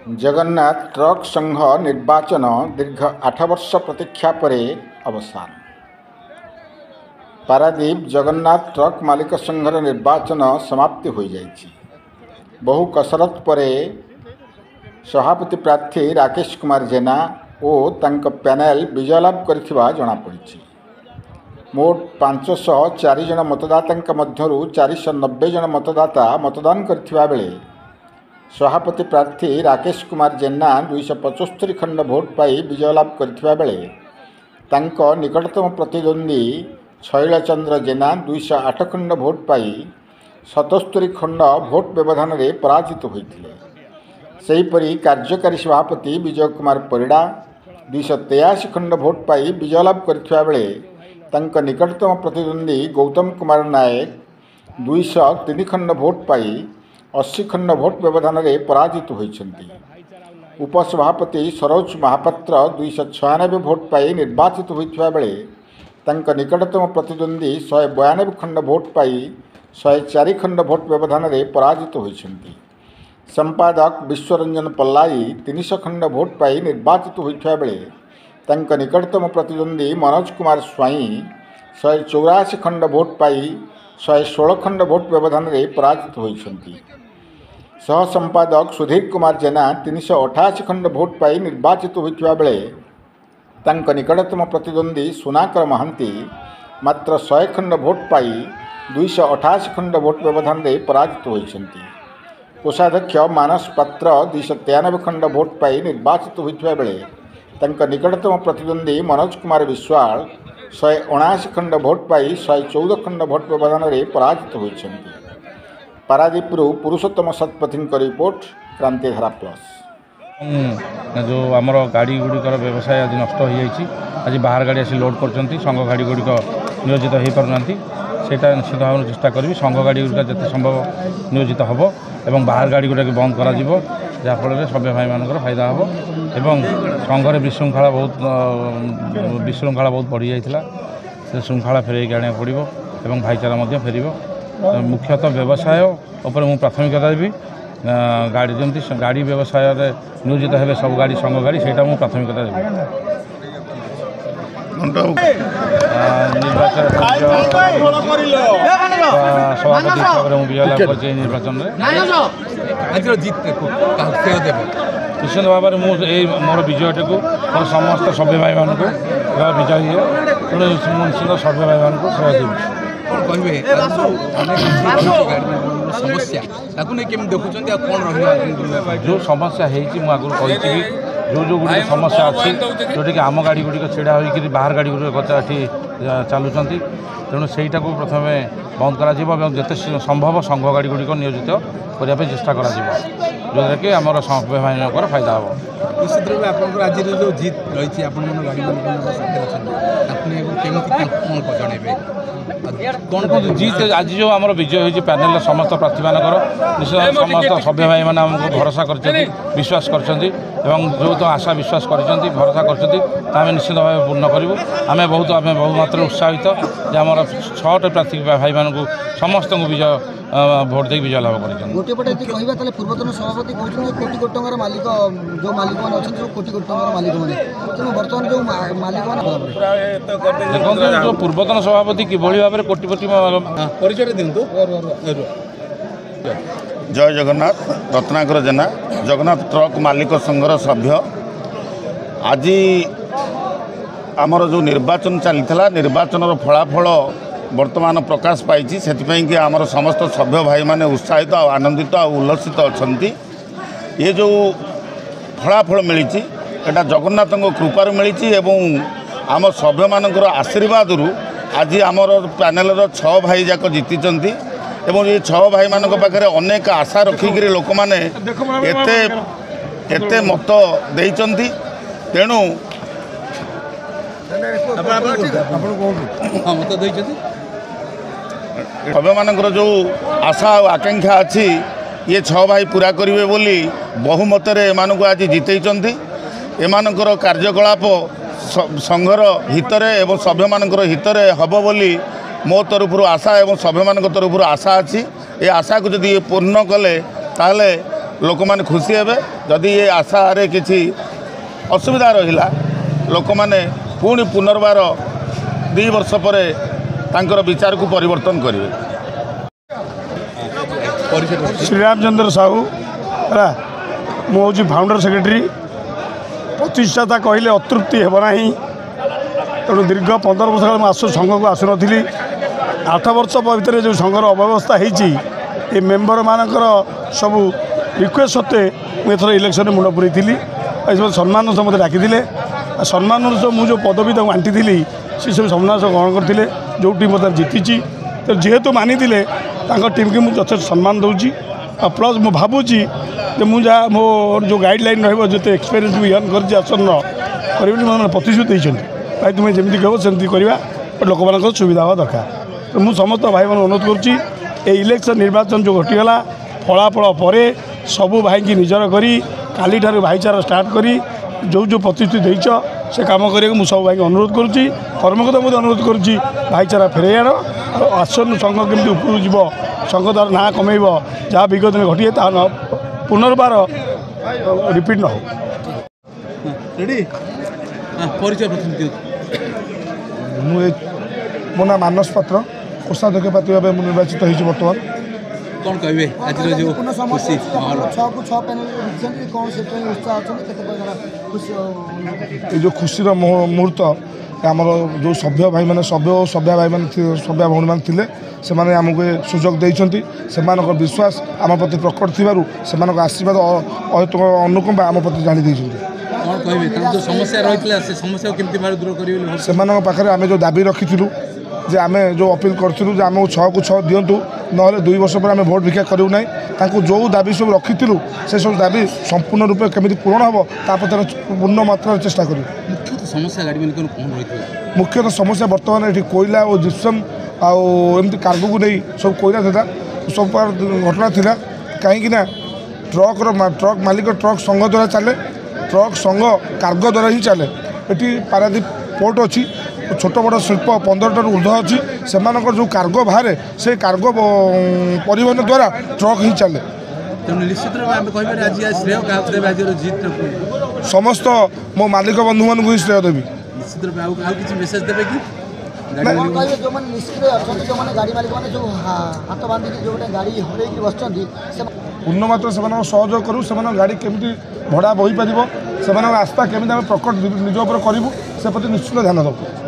Jagannath truck संघ निर्वाचन दीर्घ 8 वर्ष प्रतीक्षा पर अवसान। पारादीप जगन्नाथ ट्रक मालिक संघर निर्वाचन समाप्ति हो जाइछि। बहु कसरत पर सभापति प्रार्थी राकेश कुमार जेना और तांको पैनल विजय लाभ करथिबा जणा पड़िछि। मोट 504 जन मतदाता मध्यरु 490 जन मतदाता मतदान करथिबा बेले सभापति प्रार्थी राकेश कुमार जेना 275 खंड भोट पाई विजय लाभ करथिबा बेले तांको निकटतम प्रतिद्वंदी शैलचंद्र जेना 208 खंड भोट पाई 77 खंड भोट व्यवधान रे पराजित होइथिले। सेहीपरि कार्यकारी सभापति विजय कुमार परिड़ा 283 खंड भोट पाई विजय लाभ करथिबा बेले तांको निकटतम प्रतिद्वंदी गौतम कुमार नायक 203 खंड भोट पाई 80 खंड भोट व्यवधान रे पराजित होइछन्ति। उपसभापति सरोज महापात्र 296 भोट पाई निर्वाचित होइथिबा बेले तांको निकटतम प्रतिद्वंदी 192 खंड भोट पाई 104 खंड भोट व्यवधान रे पराजित होइछन्ति। संपादक विश्वरंजन पल्लाई 300 खंड भोट पाई निर्वाचित होइथिबा बेले तांको निकटतम प्रतिद्वंदी मनोज कुमार स्वाई 184 खंड भोट पाई 116 खंड भोट व्यवधान रे पराजित होइछन्ति। सह संपादक सुधीर कुमार जेना 388 खंड भोट पाई निर्वाचित होइथिबा बेले तांको निकटतम प्रतिद्वंदी सुनाकर महांती मात्र 100 खंड भोट पाई 288 खंड भोट व्यवधान रे पराजित होइछन्ति। कोषाध्यक्ष मानस पात्र 293 खंड भोट पाई निर्वाचित होइथिबा बेले तांको निकटतम प्रतिद्वंदी मनोज कुमार विश्वाल 179 खंड भोट पाई 114 खंड भोट व्यवधान रे पराजित होइछन्ति। पारादीपरू पुरुषोत्तम शतपथी रिपोर्ट क्रांतिधारा प्लस। जो आमर गाड़ी गुड़िकर व्यवसाय आज नष्ट हो जाइए। आज बाहर गाड़ी आसी लोड कर संघ गाड़ी गुड़िक नियोजित हो पारना सेटा निश्चित भाव चेष्टा करी संघ गाड़ी गुड़िक जिते संभव नियोजित हम और बाहर गाड़ी गुड़ाक बंद कर जहाँफल सभ्य भाई मान फायदा हम एवं संघरे विशृंखला बहुत बढ़ी जाता से श्रृंखला फेर आने पड़ो और भाईचारा फेर। मुख्यतः व्यवसाय उपर मु प्राथमिकता देवी गाड़ी जमी गाड़ी व्यवसाय नियोजित है सब गाड़ी संघ गाड़ी से प्राथमिकता देवी। निर्वाचन सभापति हिसाब से विजय लाभ कर निर्वाचन निश्चित भाव में मोर विजयटी को मोर समस्त सभ्य भाई मान विजय है तेणु निश्चित सभ्य भाई मान श्रेय देवी। समस्या जो समस्या आगुरी कही जो गुड़ी समस्या अच्छी जोटि आम गाड़ी गुड़िक छिड़ा होकर बाहर गाड़ी गुड़िक चलुँच तेणु सहीटा को प्रथम बंद कर जिते संभव संघ गाड़ी गुड़िक नियोजित करने चेष्टा जोद्वारा कि आमर सभ्य भाई फायदा हम। निश्चित रूप आप आज जो जीत रही कौन जीत आज जो आम विजय हो पैनल समस्त प्रार्थी मान निश्चित समस्त सभ्य भाई मैंने आमको भरोसा कर विश्वास कर जो तो आशा विश्वास कर भरोसा कर निश्चित भाव पूर्ण करूँ। आम बहुत मात्रा उत्साहित आम 6टी प्रार्थी भाई मान समस्त को विजय भोट दे विजय लाभ कर। गोटेपटे कहवा पूर्वतन सभापति कहते कोटी कोटी टंकार मालिक जो मालिक मैंने अच्छे सब कोटी कोटी टंकार मालिक मैंने तेणु बर्तमान जो मालिक मैंने देखो जो पूर्वतन सभापति किभली भाव में कोटिपति परिचय दिंतु। जय जगन्नाथ रत्नाकर जेना जगन्नाथ ट्रक मालिक संघर सभ्य। आज आमर जो निर्वाचन चलता निर्वाचन फलाफल वर्तमान प्रकाश पाई से कि आमर समस्त सभ्य भाई माने उत्साहित आनंदित उल्लसित अच्छा। ये जो फलाफल मिली एटा जगन्नाथ कृपार मिली आम सभ्य मानकर आशीर्वाद आज आमर पैनल 6 भाई जाक जीति एवं ये 6 भाई मान पाखे अनेक आशा रखिक लोक मैंने एते मत देइचंती तेणु सभ्य मानकर जो आशा और आकांक्षा अच्छी ये 6 भाई पूरा करेंगे बोली बहुमत एमानक आज जितेइचंती। एमानकर कार्यकलाप संघर हितरे एवं सभ्य मानकर हितरे हब बोली मो तरफ आशा एवं सभ्य मान तरफ आशा अच्छी। ये आशा को जदि पूर्ण कले ताहले लोक मैंने खुशी हे जदि ये आशार किसी असुविधा रहा लोक मैंने पुणी पुनर्बार 2 वर्ष पर तांकर विचार को परिवर्तन करेंगे। श्रीरामचंद्र साहू है मुझे फाउंडर सेक्रेटरी प्रतिष्ठाता कहले अतृप्ति हेबना तेणु दीर्घ 15 वर्ष काल आसु संघ को आसुन 8 वर्ष भितर जो संघर अव्यवस्था होती मेम्बर मानकर सबू रिक्वेस्ट सत्वे मुझे इलेक्शन मुंड पुरी थी सम्मान सह मत डाकी सम्मान मुझे पदवी बांटी थी सी सब सम्मान सह ग्रहण करते जो टीम मत जीति तो जेहेतु मानी टीम की मुझे यथेष सम्मान दूची प्लस मु भावुची मुझे मो जो गाइडलाइन रोते एक्सपीरियंस भी अर्न कर आसन्न करी मैंने प्रतिश्रुति देते भाई तुम्हें जमी कह सेमती करवा लोक मान सुविधा हवा दरकार तो मुझे समस्त भाई मैंने अनुरोध करुँच इलेक्शन निर्वाचन जो घटीगला फलाफल पर सबू भाई की निजर करी काली ठार भाईचारा स्टार्ट करी जो जो प्रतिश्रुति देच से कम करने मुझे सब भाई अनुरोध करुँच कर्मकर्ता मुझे अनुरोध करुँच भाईचारा फेराइर आसन संघ केमती उपरू जीव संघ द्वारा ना कमेब जहाँ विगत में घटी पुनर्बार रिपीट न हो। मो ना मानस पात्र कोषाध्यक्ष पार्टी भाव निर्वाचित होती बर्तमान कौन कहे आज जो खुशी ये जो खुशी मुहूर्त आमर जो सभ्य भाई मैंने सभ्य भाई मैंने सभ्य भौणी मैंने से आमको सुजोग देती से विश्वास आम प्रति प्रकट थी आशीर्वाद अनुकंपा आम प्रति जानी से पाखे आम जो दाबी रखी जे आम जो अपील करूँ जे आम 6 को 6 दिंतु ना 2 वर्ष पर आम भोट भिक्षा करूँ ना जो दाबी सब रखी से सब दाबी संपूर्ण रूप केमी पूरण हम तापर पूर्ण मात्रा चेष्टा करूँ। मुख्यतः समस्या बर्तमान ये कोयला और जिप्सम आमती कार्गो को नहीं सब कोयला था सब घटना था कहीं ट्रक मालिक ट्रक संघ द्वारा चले ट्रक संघ कार्गो द्वारा ही चले ये पारादीप पोर्ट अच्छी छोट बड़ शिल्प 15 ऊर्ध्व अच्छी से जो कार्गो बाहर से कार्गो परिवहन द्वारा ट्रक ही चले समस्त मो मालिक बंधु मान ही श्रेय देवी पूर्ण मात्र से सहयोग करूँ से गाड़ी केमी भड़ा बही पार से आस्था केमी प्रकट निज करूँ से प्रति निश्चित ध्यान देव।